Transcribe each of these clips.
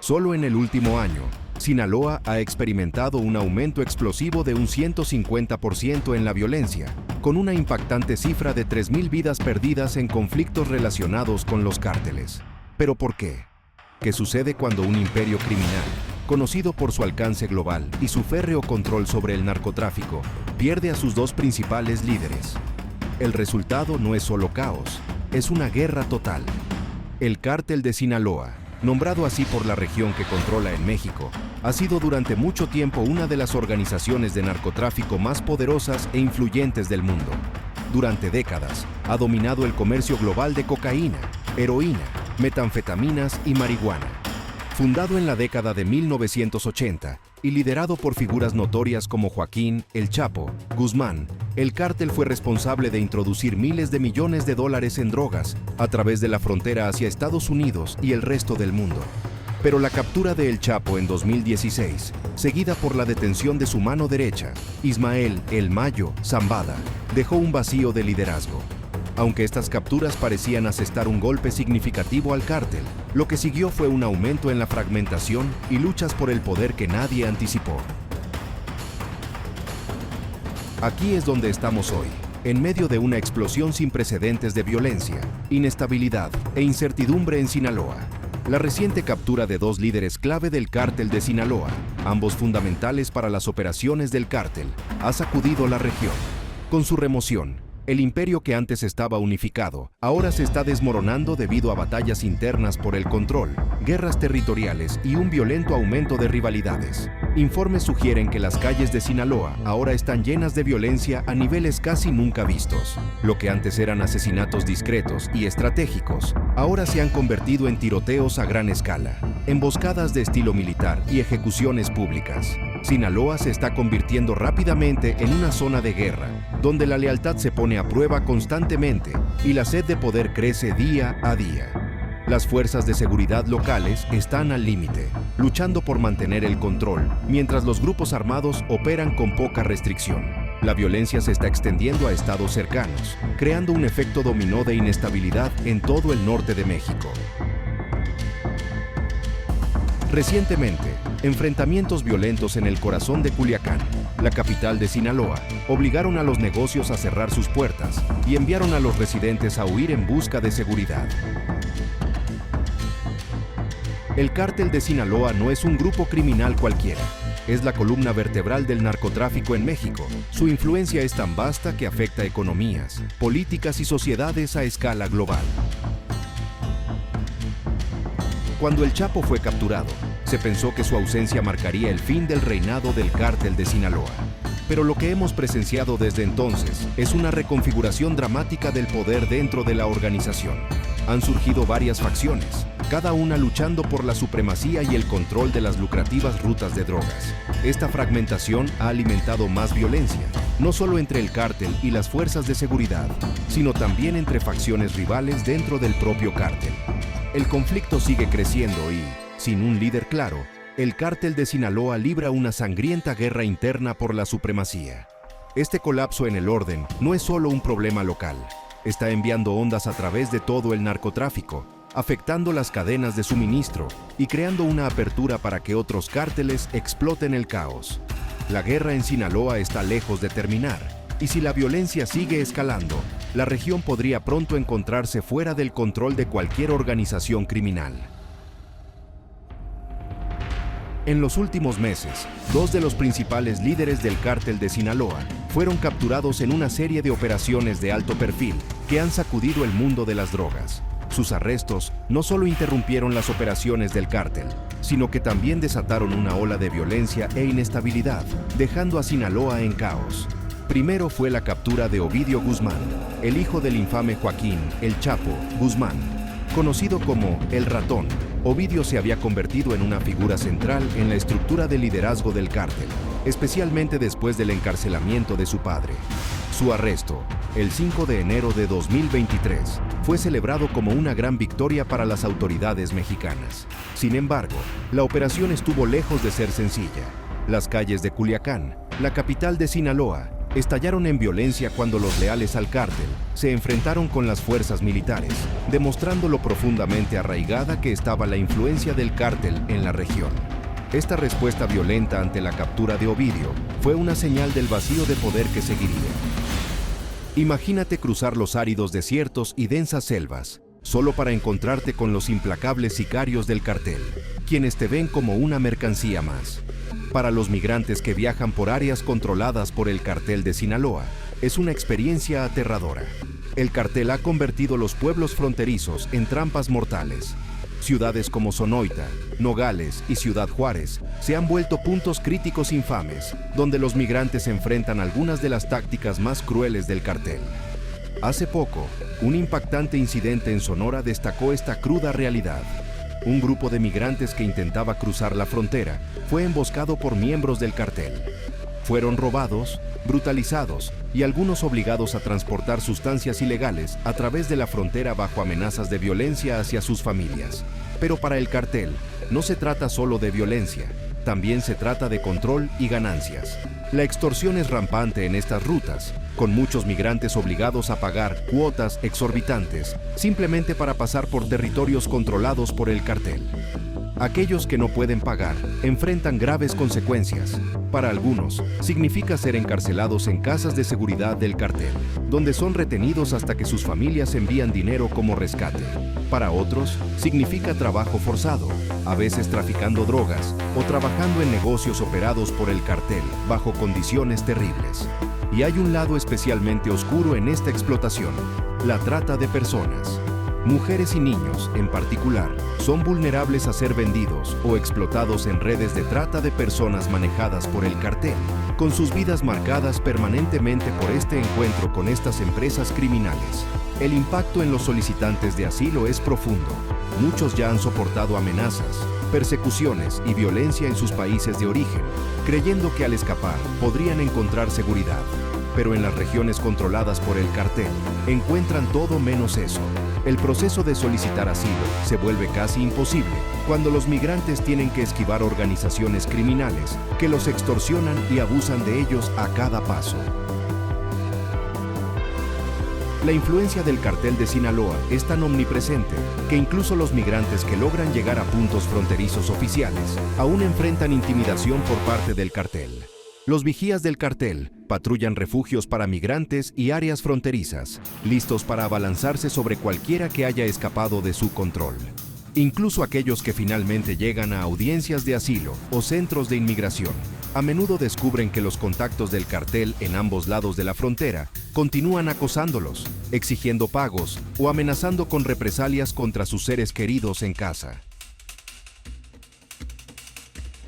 Solo en el último año, Sinaloa ha experimentado un aumento explosivo de un 150% en la violencia, con una impactante cifra de 3,000 vidas perdidas en conflictos relacionados con los cárteles. ¿Pero por qué? ¿Qué sucede cuando un imperio criminal, conocido por su alcance global y su férreo control sobre el narcotráfico, pierde a sus dos principales líderes? El resultado no es solo caos, es una guerra total. El Cártel de Sinaloa, nombrado así por la región que controla en México, ha sido durante mucho tiempo una de las organizaciones de narcotráfico más poderosas e influyentes del mundo. Durante décadas, ha dominado el comercio global de cocaína, heroína, metanfetaminas y marihuana. Fundado en la década de 1980 y liderado por figuras notorias como Joaquín, El Chapo, Guzmán, el cártel fue responsable de introducir miles de millones de dólares en drogas a través de la frontera hacia Estados Unidos y el resto del mundo. Pero la captura de El Chapo en 2016, seguida por la detención de su mano derecha, Ismael El Mayo Zambada, dejó un vacío de liderazgo. Aunque estas capturas parecían asestar un golpe significativo al cártel, lo que siguió fue un aumento en la fragmentación y luchas por el poder que nadie anticipó. Aquí es donde estamos hoy, en medio de una explosión sin precedentes de violencia, inestabilidad e incertidumbre en Sinaloa. La reciente captura de dos líderes clave del Cártel de Sinaloa, ambos fundamentales para las operaciones del cártel, ha sacudido la región. Con su remoción, el imperio que antes estaba unificado, ahora se está desmoronando debido a batallas internas por el control, guerras territoriales y un violento aumento de rivalidades. Informes sugieren que las calles de Sinaloa ahora están llenas de violencia a niveles casi nunca vistos. Lo que antes eran asesinatos discretos y estratégicos, ahora se han convertido en tiroteos a gran escala, emboscadas de estilo militar y ejecuciones públicas. Sinaloa se está convirtiendo rápidamente en una zona de guerra, donde la lealtad se pone a prueba constantemente y la sed de poder crece día a día. Las fuerzas de seguridad locales están al límite, luchando por mantener el control, mientras los grupos armados operan con poca restricción. La violencia se está extendiendo a estados cercanos, creando un efecto dominó de inestabilidad en todo el norte de México. Recientemente, enfrentamientos violentos en el corazón de Culiacán, la capital de Sinaloa, obligaron a los negocios a cerrar sus puertas y enviaron a los residentes a huir en busca de seguridad. El Cártel de Sinaloa no es un grupo criminal cualquiera. Es la columna vertebral del narcotráfico en México. Su influencia es tan vasta que afecta economías, políticas y sociedades a escala global. Cuando El Chapo fue capturado, se pensó que su ausencia marcaría el fin del reinado del Cártel de Sinaloa. Pero lo que hemos presenciado desde entonces es una reconfiguración dramática del poder dentro de la organización. Han surgido varias facciones, cada una luchando por la supremacía y el control de las lucrativas rutas de drogas. Esta fragmentación ha alimentado más violencia, no solo entre el cártel y las fuerzas de seguridad, sino también entre facciones rivales dentro del propio cártel. El conflicto sigue creciendo y, sin un líder claro, el Cártel de Sinaloa libra una sangrienta guerra interna por la supremacía. Este colapso en el orden no es solo un problema local, está enviando ondas a través de todo el narcotráfico, afectando las cadenas de suministro y creando una apertura para que otros cárteles exploten el caos. La guerra en Sinaloa está lejos de terminar, y si la violencia sigue escalando, la región podría pronto encontrarse fuera del control de cualquier organización criminal. En los últimos meses, dos de los principales líderes del Cártel de Sinaloa fueron capturados en una serie de operaciones de alto perfil que han sacudido el mundo de las drogas. Sus arrestos no solo interrumpieron las operaciones del cártel, sino que también desataron una ola de violencia e inestabilidad, dejando a Sinaloa en caos. Primero fue la captura de Ovidio Guzmán, el hijo del infame Joaquín El Chapo Guzmán. Conocido como El Ratón, Ovidio se había convertido en una figura central en la estructura de liderazgo del cártel, especialmente después del encarcelamiento de su padre. Su arresto, el 5 de enero de 2023, fue celebrado como una gran victoria para las autoridades mexicanas. Sin embargo, la operación estuvo lejos de ser sencilla. Las calles de Culiacán, la capital de Sinaloa, estallaron en violencia cuando los leales al cártel se enfrentaron con las fuerzas militares, demostrando lo profundamente arraigada que estaba la influencia del cártel en la región. Esta respuesta violenta ante la captura de Ovidio fue una señal del vacío de poder que seguiría. Imagínate cruzar los áridos desiertos y densas selvas, solo para encontrarte con los implacables sicarios del cartel, quienes te ven como una mercancía más. Para los migrantes que viajan por áreas controladas por el cartel de Sinaloa, es una experiencia aterradora. El cartel ha convertido los pueblos fronterizos en trampas mortales. Ciudades como Sonoita, Nogales y Ciudad Juárez se han vuelto puntos críticos infames, donde los migrantes enfrentan algunas de las tácticas más crueles del cartel. Hace poco, un impactante incidente en Sonora destacó esta cruda realidad. Un grupo de migrantes que intentaba cruzar la frontera fue emboscado por miembros del cartel. Fueron robados, brutalizados y algunos obligados a transportar sustancias ilegales a través de la frontera bajo amenazas de violencia hacia sus familias. Pero para el cartel, no se trata solo de violencia, también se trata de control y ganancias. La extorsión es rampante en estas rutas, con muchos migrantes obligados a pagar cuotas exorbitantes simplemente para pasar por territorios controlados por el cartel. Aquellos que no pueden pagar enfrentan graves consecuencias. Para algunos, significa ser encarcelados en casas de seguridad del cartel, donde son retenidos hasta que sus familias envían dinero como rescate. Para otros, significa trabajo forzado, a veces traficando drogas o trabajando en negocios operados por el cartel bajo condiciones terribles. Y hay un lado especialmente oscuro en esta explotación: la trata de personas. Mujeres y niños, en particular, son vulnerables a ser vendidos o explotados en redes de trata de personas manejadas por el cartel, con sus vidas marcadas permanentemente por este encuentro con estas empresas criminales. El impacto en los solicitantes de asilo es profundo. Muchos ya han soportado amenazas, persecuciones y violencia en sus países de origen, creyendo que al escapar podrían encontrar seguridad. Pero en las regiones controladas por el cartel, encuentran todo menos eso. El proceso de solicitar asilo se vuelve casi imposible cuando los migrantes tienen que esquivar organizaciones criminales que los extorsionan y abusan de ellos a cada paso. La influencia del cartel de Sinaloa es tan omnipresente que incluso los migrantes que logran llegar a puntos fronterizos oficiales aún enfrentan intimidación por parte del cartel. Los vigías del cartel patrullan refugios para migrantes y áreas fronterizas, listos para abalanzarse sobre cualquiera que haya escapado de su control. Incluso aquellos que finalmente llegan a audiencias de asilo o centros de inmigración, a menudo descubren que los contactos del cartel en ambos lados de la frontera continúan acosándolos, exigiendo pagos o amenazando con represalias contra sus seres queridos en casa.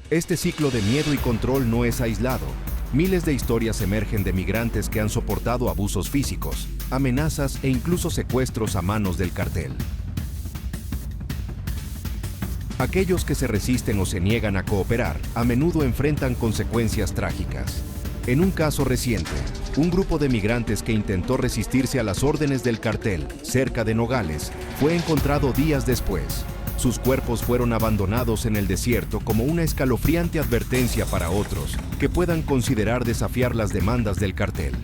Este ciclo de miedo y control no es aislado. Miles de historias emergen de migrantes que han soportado abusos físicos, amenazas e incluso secuestros a manos del cartel. Aquellos que se resisten o se niegan a cooperar a menudo enfrentan consecuencias trágicas. En un caso reciente, un grupo de migrantes que intentó resistirse a las órdenes del cartel cerca de Nogales fue encontrado días después. Sus cuerpos fueron abandonados en el desierto como una escalofriante advertencia para otros que puedan considerar desafiar las demandas del cartel.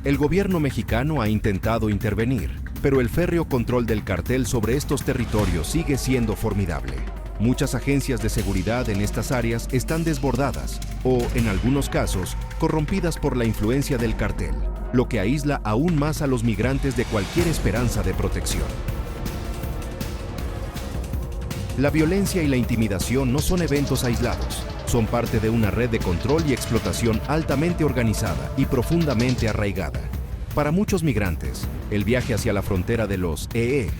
El gobierno mexicano ha intentado intervenir, pero el férreo control del cartel sobre estos territorios sigue siendo formidable. Muchas agencias de seguridad en estas áreas están desbordadas o, en algunos casos, corrompidas por la influencia del cartel, lo que aísla aún más a los migrantes de cualquier esperanza de protección. La violencia y la intimidación no son eventos aislados, son parte de una red de control y explotación altamente organizada y profundamente arraigada. Para muchos migrantes, el viaje hacia la frontera de los que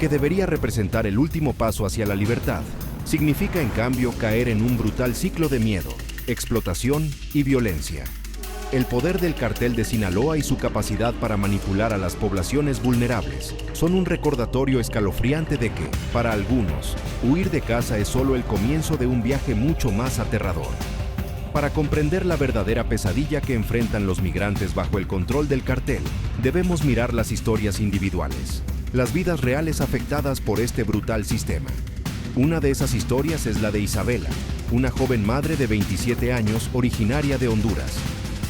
debería representar el último paso hacia la libertad, significa en cambio caer en un brutal ciclo de miedo, explotación y violencia. El poder del cartel de Sinaloa y su capacidad para manipular a las poblaciones vulnerables son un recordatorio escalofriante de que, para algunos, huir de casa es solo el comienzo de un viaje mucho más aterrador. Para comprender la verdadera pesadilla que enfrentan los migrantes bajo el control del cartel, debemos mirar las historias individuales, las vidas reales afectadas por este brutal sistema. Una de esas historias es la de Isabela, una joven madre de 27 años originaria de Honduras.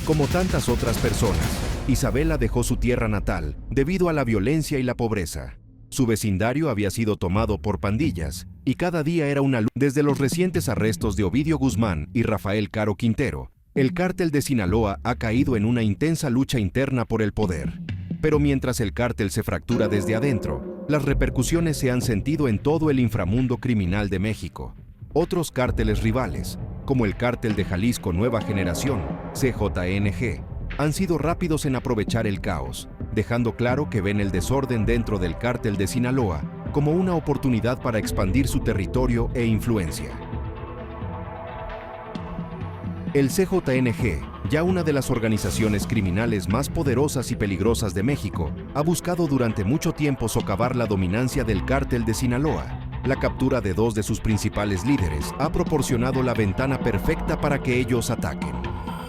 Como tantas otras personas, Isabela dejó su tierra natal debido a la violencia y la pobreza. Su vecindario había sido tomado por pandillas y cada día era una lucha. Desde los recientes arrestos de Ovidio Guzmán y Rafael Caro Quintero, el cártel de Sinaloa ha caído en una intensa lucha interna por el poder. Pero mientras el cártel se fractura desde adentro, las repercusiones se han sentido en todo el inframundo criminal de México. Otros cárteles rivales, como el Cártel de Jalisco Nueva Generación, CJNG, han sido rápidos en aprovechar el caos, dejando claro que ven el desorden dentro del cártel de Sinaloa como una oportunidad para expandir su territorio e influencia. El CJNG, ya una de las organizaciones criminales más poderosas y peligrosas de México, ha buscado durante mucho tiempo socavar la dominancia del cártel de Sinaloa. La captura de dos de sus principales líderes ha proporcionado la ventana perfecta para que ellos ataquen.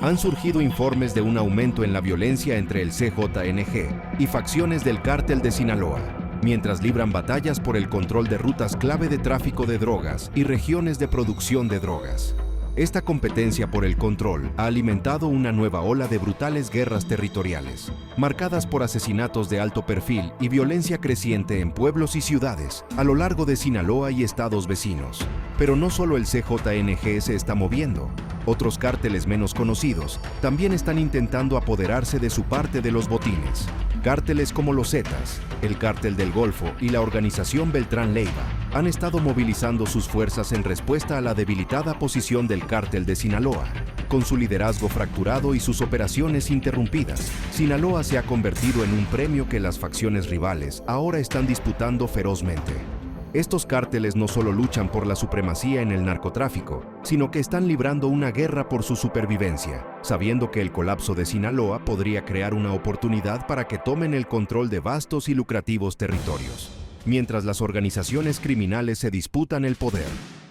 Han surgido informes de un aumento en la violencia entre el CJNG y facciones del cártel de Sinaloa, mientras libran batallas por el control de rutas clave de tráfico de drogas y regiones de producción de drogas. Esta competencia por el control ha alimentado una nueva ola de brutales guerras territoriales, marcadas por asesinatos de alto perfil y violencia creciente en pueblos y ciudades a lo largo de Sinaloa y estados vecinos. Pero no solo el CJNG se está moviendo. Otros cárteles menos conocidos también están intentando apoderarse de su parte de los botines. Cárteles como los Zetas, el Cártel del Golfo y la organización Beltrán Leiva han estado movilizando sus fuerzas en respuesta a la debilitada posición del cártel de Sinaloa. Con su liderazgo fracturado y sus operaciones interrumpidas, Sinaloa se ha convertido en un premio que las facciones rivales ahora están disputando ferozmente. Estos cárteles no solo luchan por la supremacía en el narcotráfico, sino que están librando una guerra por su supervivencia, sabiendo que el colapso de Sinaloa podría crear una oportunidad para que tomen el control de vastos y lucrativos territorios. Mientras las organizaciones criminales se disputan el poder,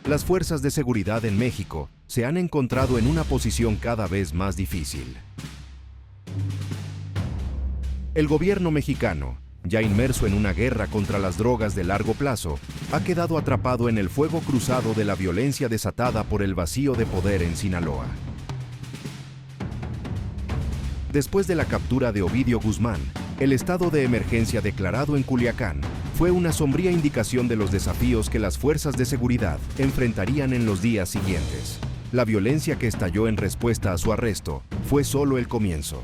las fuerzas de seguridad en México se han encontrado en una posición cada vez más difícil. El gobierno mexicano, ya inmerso en una guerra contra las drogas de largo plazo, ha quedado atrapado en el fuego cruzado de la violencia desatada por el vacío de poder en Sinaloa. Después de la captura de Ovidio Guzmán, el estado de emergencia declarado en Culiacán fue una sombría indicación de los desafíos que las fuerzas de seguridad enfrentarían en los días siguientes. La violencia que estalló en respuesta a su arresto fue solo el comienzo.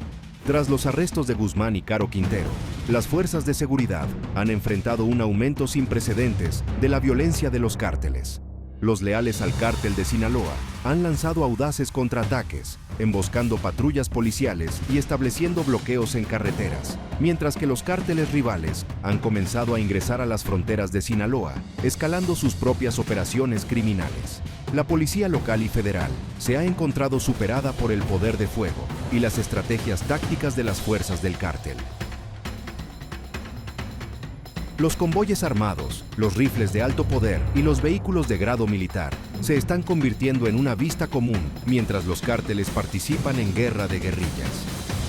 Tras los arrestos de Guzmán y Caro Quintero, las fuerzas de seguridad han enfrentado un aumento sin precedentes de la violencia de los cárteles. Los leales al cártel de Sinaloa han lanzado audaces contraataques, emboscando patrullas policiales y estableciendo bloqueos en carreteras, mientras que los cárteles rivales han comenzado a ingresar a las fronteras de Sinaloa, escalando sus propias operaciones criminales. La policía local y federal se ha encontrado superada por el poder de fuego y las estrategias tácticas de las fuerzas del cártel. Los convoyes armados, los rifles de alto poder y los vehículos de grado militar se están convirtiendo en una vista común mientras los cárteles participan en guerra de guerrillas.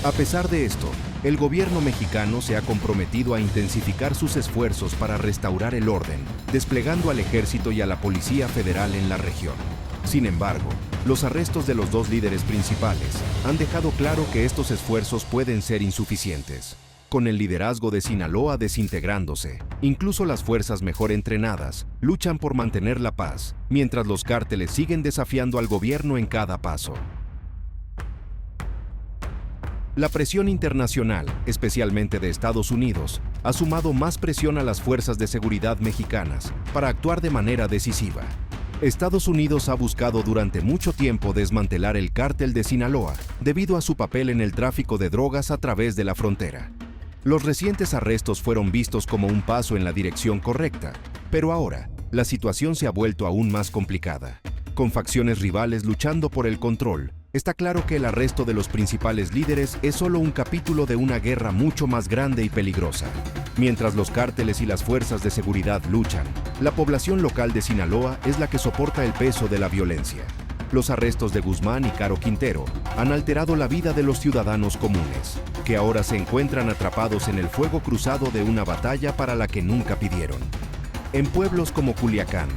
A pesar de esto, el gobierno mexicano se ha comprometido a intensificar sus esfuerzos para restaurar el orden, desplegando al ejército y a la policía federal en la región. Sin embargo, los arrestos de los dos líderes principales han dejado claro que estos esfuerzos pueden ser insuficientes. Con el liderazgo de Sinaloa desintegrándose, incluso las fuerzas mejor entrenadas luchan por mantener la paz, mientras los cárteles siguen desafiando al gobierno en cada paso. La presión internacional, especialmente de Estados Unidos, ha sumado más presión a las fuerzas de seguridad mexicanas para actuar de manera decisiva. Estados Unidos ha buscado durante mucho tiempo desmantelar el cártel de Sinaloa debido a su papel en el tráfico de drogas a través de la frontera. Los recientes arrestos fueron vistos como un paso en la dirección correcta, pero ahora la situación se ha vuelto aún más complicada. Con facciones rivales luchando por el control, está claro que el arresto de los principales líderes es solo un capítulo de una guerra mucho más grande y peligrosa. Mientras los cárteles y las fuerzas de seguridad luchan, la población local de Sinaloa es la que soporta el peso de la violencia. Los arrestos de Guzmán y Caro Quintero han alterado la vida de los ciudadanos comunes, que ahora se encuentran atrapados en el fuego cruzado de una batalla para la que nunca pidieron. En pueblos como Culiacán,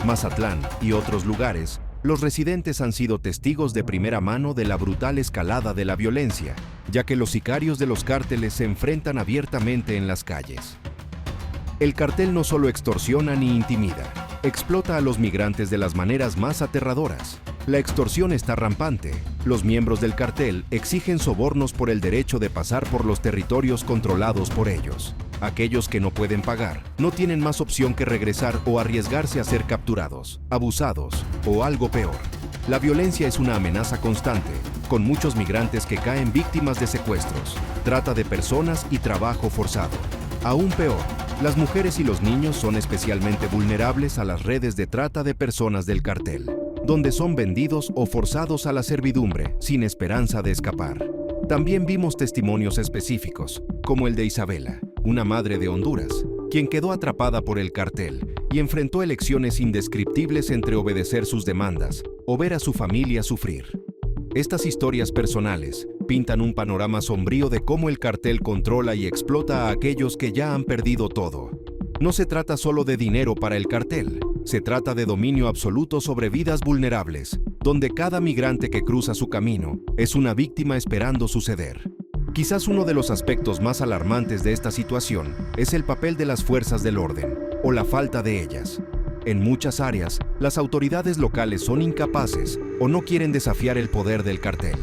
Mazatlán y otros lugares, los residentes han sido testigos de primera mano de la brutal escalada de la violencia, ya que los sicarios de los cárteles se enfrentan abiertamente en las calles. El cartel no solo extorsiona ni intimida, explota a los migrantes de las maneras más aterradoras. La extorsión está rampante. Los miembros del cartel exigen sobornos por el derecho de pasar por los territorios controlados por ellos. Aquellos que no pueden pagar no tienen más opción que regresar o arriesgarse a ser capturados, abusados o algo peor. La violencia es una amenaza constante, con muchos migrantes que caen víctimas de secuestros, trata de personas y trabajo forzado. Aún peor, las mujeres y los niños son especialmente vulnerables a las redes de trata de personas del cartel, donde son vendidos o forzados a la servidumbre sin esperanza de escapar. También vimos testimonios específicos, como el de Isabela, una madre de Honduras, quien quedó atrapada por el cartel y enfrentó elecciones indescriptibles entre obedecer sus demandas o ver a su familia sufrir. Estas historias personales pintan un panorama sombrío de cómo el cartel controla y explota a aquellos que ya han perdido todo. No se trata solo de dinero para el cartel, se trata de dominio absoluto sobre vidas vulnerables, donde cada migrante que cruza su camino es una víctima esperando suceder. Quizás uno de los aspectos más alarmantes de esta situación es el papel de las fuerzas del orden, o la falta de ellas. En muchas áreas, las autoridades locales son incapaces o no quieren desafiar el poder del cartel.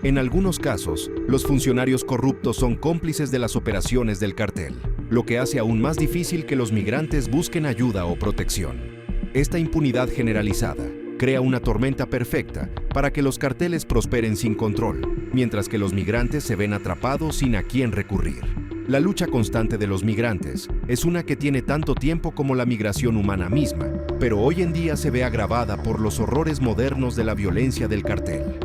En algunos casos, los funcionarios corruptos son cómplices de las operaciones del cartel, lo que hace aún más difícil que los migrantes busquen ayuda o protección. Esta impunidad generalizada crea una tormenta perfecta para que los carteles prosperen sin control, mientras que los migrantes se ven atrapados sin a quién recurrir. La lucha constante de los migrantes es una que tiene tanto tiempo como la migración humana misma, pero hoy en día se ve agravada por los horrores modernos de la violencia del cartel.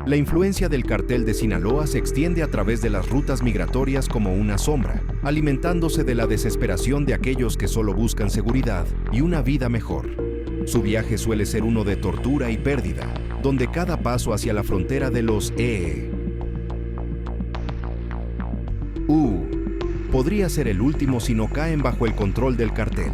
La influencia del cartel de Sinaloa se extiende a través de las rutas migratorias como una sombra, alimentándose de la desesperación de aquellos que solo buscan seguridad y una vida mejor. Su viaje suele ser uno de tortura y pérdida, donde cada paso hacia la frontera de los podría ser el último si no caen bajo el control del cartel.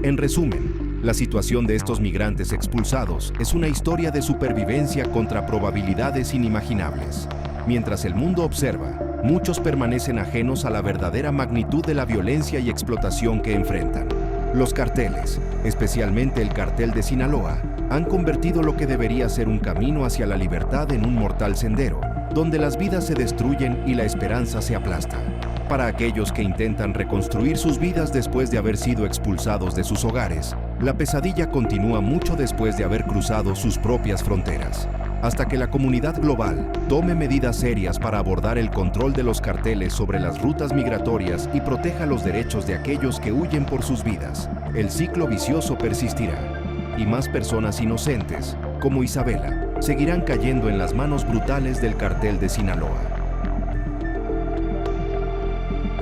En resumen, la situación de estos migrantes expulsados es una historia de supervivencia contra probabilidades inimaginables. Mientras el mundo observa, muchos permanecen ajenos a la verdadera magnitud de la violencia y explotación que enfrentan. Los carteles, especialmente el cartel de Sinaloa, han convertido lo que debería ser un camino hacia la libertad en un mortal sendero, donde las vidas se destruyen y la esperanza se aplasta. Para aquellos que intentan reconstruir sus vidas después de haber sido expulsados de sus hogares, la pesadilla continúa mucho después de haber cruzado sus propias fronteras. Hasta que la comunidad global tome medidas serias para abordar el control de los carteles sobre las rutas migratorias y proteja los derechos de aquellos que huyen por sus vidas, el ciclo vicioso persistirá. Y más personas inocentes, como Isabela, seguirán cayendo en las manos brutales del cartel de Sinaloa.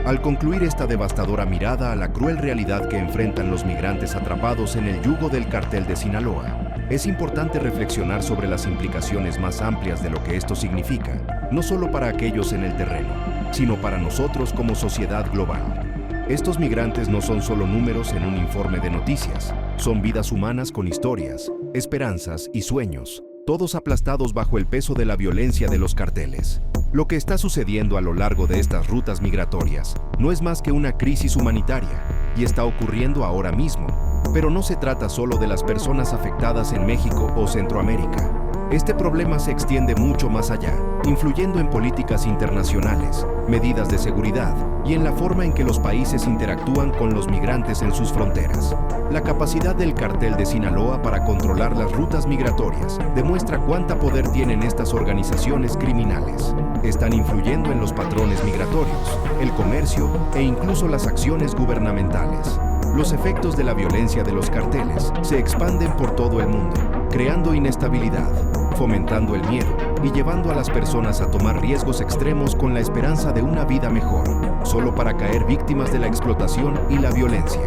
Al concluir esta devastadora mirada a la cruel realidad que enfrentan los migrantes atrapados en el yugo del cartel de Sinaloa, es importante reflexionar sobre las implicaciones más amplias de lo que esto significa, no solo para aquellos en el terreno, sino para nosotros como sociedad global. Estos migrantes no son solo números en un informe de noticias, son vidas humanas con historias, esperanzas y sueños, todos aplastados bajo el peso de la violencia de los carteles. Lo que está sucediendo a lo largo de estas rutas migratorias no es más que una crisis humanitaria, y está ocurriendo ahora mismo. Pero no se trata solo de las personas afectadas en México o Centroamérica. Este problema se extiende mucho más allá, influyendo en políticas internacionales, medidas de seguridad y en la forma en que los países interactúan con los migrantes en sus fronteras. La capacidad del cartel de Sinaloa para controlar las rutas migratorias demuestra cuánta poder tienen estas organizaciones criminales. Están influyendo en los patrones migratorios, el comercio e incluso las acciones gubernamentales. Los efectos de la violencia de los carteles se expanden por todo el mundo, creando inestabilidad, fomentando el miedo y llevando a las personas a tomar riesgos extremos con la esperanza de una vida mejor, solo para caer víctimas de la explotación y la violencia.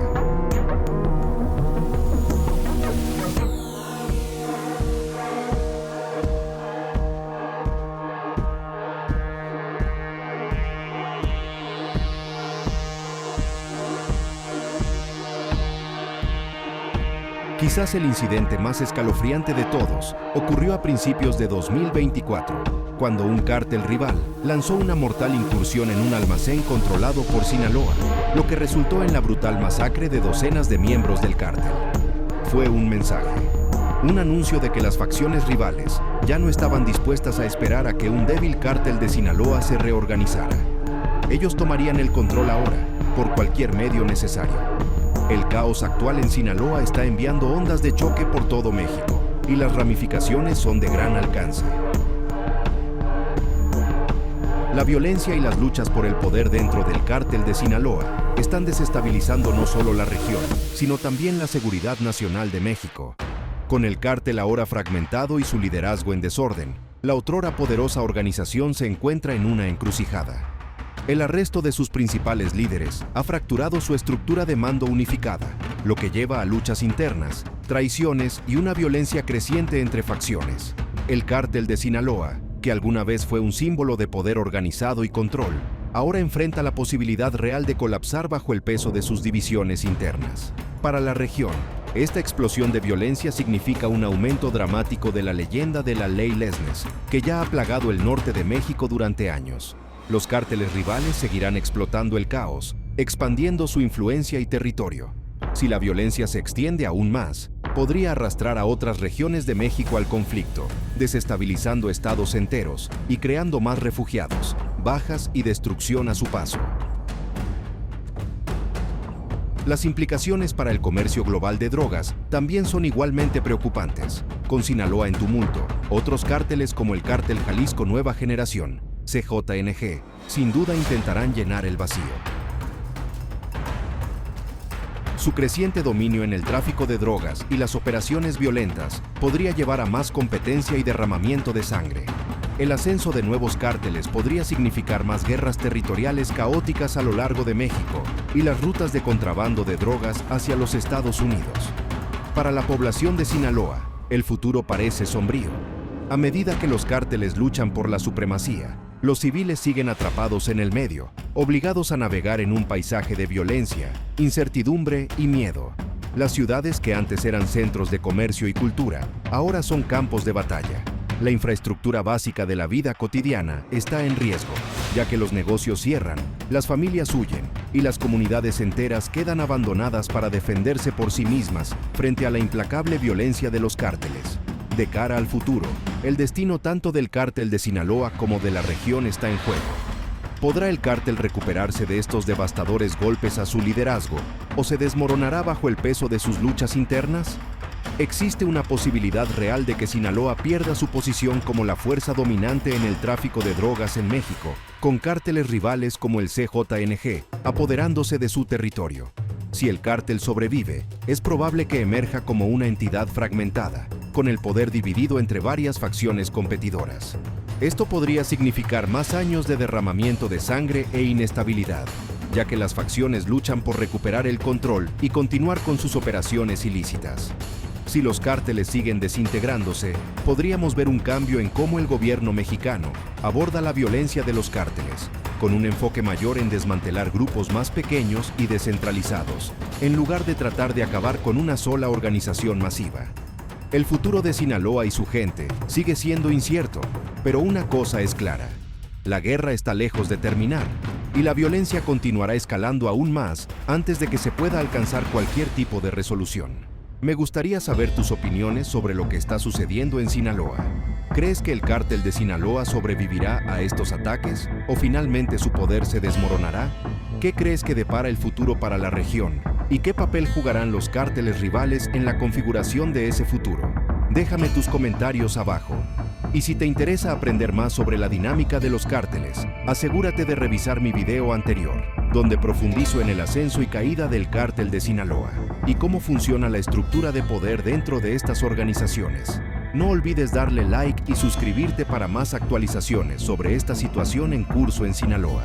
Quizás el incidente más escalofriante de todos ocurrió a principios de 2024, cuando un cártel rival lanzó una mortal incursión en un almacén controlado por Sinaloa, lo que resultó en la brutal masacre de docenas de miembros del cártel. Fue un mensaje, un anuncio de que las facciones rivales ya no estaban dispuestas a esperar a que un débil cártel de Sinaloa se reorganizara. Ellos tomarían el control ahora, por cualquier medio necesario. El caos actual en Sinaloa está enviando ondas de choque por todo México, y las ramificaciones son de gran alcance. La violencia y las luchas por el poder dentro del cártel de Sinaloa están desestabilizando no solo la región, sino también la seguridad nacional de México. Con el cártel ahora fragmentado y su liderazgo en desorden, la otrora poderosa organización se encuentra en una encrucijada. El arresto de sus principales líderes ha fracturado su estructura de mando unificada, lo que lleva a luchas internas, traiciones y una violencia creciente entre facciones. El cártel de Sinaloa, que alguna vez fue un símbolo de poder organizado y control, ahora enfrenta la posibilidad real de colapsar bajo el peso de sus divisiones internas. Para la región, esta explosión de violencia significa un aumento dramático de la leyenda de la Ley Lesnes, que ya ha plagado el norte de México durante años. Los cárteles rivales seguirán explotando el caos, expandiendo su influencia y territorio. Si la violencia se extiende aún más, podría arrastrar a otras regiones de México al conflicto, desestabilizando estados enteros y creando más refugiados, bajas y destrucción a su paso. Las implicaciones para el comercio global de drogas también son igualmente preocupantes. Con Sinaloa en tumulto, otros cárteles como el Cártel Jalisco Nueva Generación, CJNG, sin duda intentarán llenar el vacío. Su creciente dominio en el tráfico de drogas y las operaciones violentas podría llevar a más competencia y derramamiento de sangre. El ascenso de nuevos cárteles podría significar más guerras territoriales caóticas a lo largo de México y las rutas de contrabando de drogas hacia los Estados Unidos. Para la población de Sinaloa, el futuro parece sombrío. A medida que los cárteles luchan por la supremacía, los civiles siguen atrapados en el medio, obligados a navegar en un paisaje de violencia, incertidumbre y miedo. Las ciudades que antes eran centros de comercio y cultura, ahora son campos de batalla. La infraestructura básica de la vida cotidiana está en riesgo, ya que los negocios cierran, las familias huyen y las comunidades enteras quedan abandonadas para defenderse por sí mismas frente a la implacable violencia de los cárteles. De cara al futuro, el destino tanto del cártel de Sinaloa como de la región está en juego. ¿Podrá el cártel recuperarse de estos devastadores golpes a su liderazgo o se desmoronará bajo el peso de sus luchas internas? Existe una posibilidad real de que Sinaloa pierda su posición como la fuerza dominante en el tráfico de drogas en México, con cárteles rivales como el CJNG apoderándose de su territorio. Si el cártel sobrevive, es probable que emerja como una entidad fragmentada, con el poder dividido entre varias facciones competidoras. Esto podría significar más años de derramamiento de sangre e inestabilidad, ya que las facciones luchan por recuperar el control y continuar con sus operaciones ilícitas. Si los cárteles siguen desintegrándose, podríamos ver un cambio en cómo el gobierno mexicano aborda la violencia de los cárteles, con un enfoque mayor en desmantelar grupos más pequeños y descentralizados, en lugar de tratar de acabar con una sola organización masiva. El futuro de Sinaloa y su gente sigue siendo incierto, pero una cosa es clara: la guerra está lejos de terminar, y la violencia continuará escalando aún más antes de que se pueda alcanzar cualquier tipo de resolución. Me gustaría saber tus opiniones sobre lo que está sucediendo en Sinaloa. ¿Crees que el cártel de Sinaloa sobrevivirá a estos ataques o finalmente su poder se desmoronará? ¿Qué crees que depara el futuro para la región? ¿Y qué papel jugarán los cárteles rivales en la configuración de ese futuro? Déjame tus comentarios abajo. Y si te interesa aprender más sobre la dinámica de los cárteles, asegúrate de revisar mi video anterior, donde profundizo en el ascenso y caída del cártel de Sinaloa y cómo funciona la estructura de poder dentro de estas organizaciones. No olvides darle like y suscribirte para más actualizaciones sobre esta situación en curso en Sinaloa.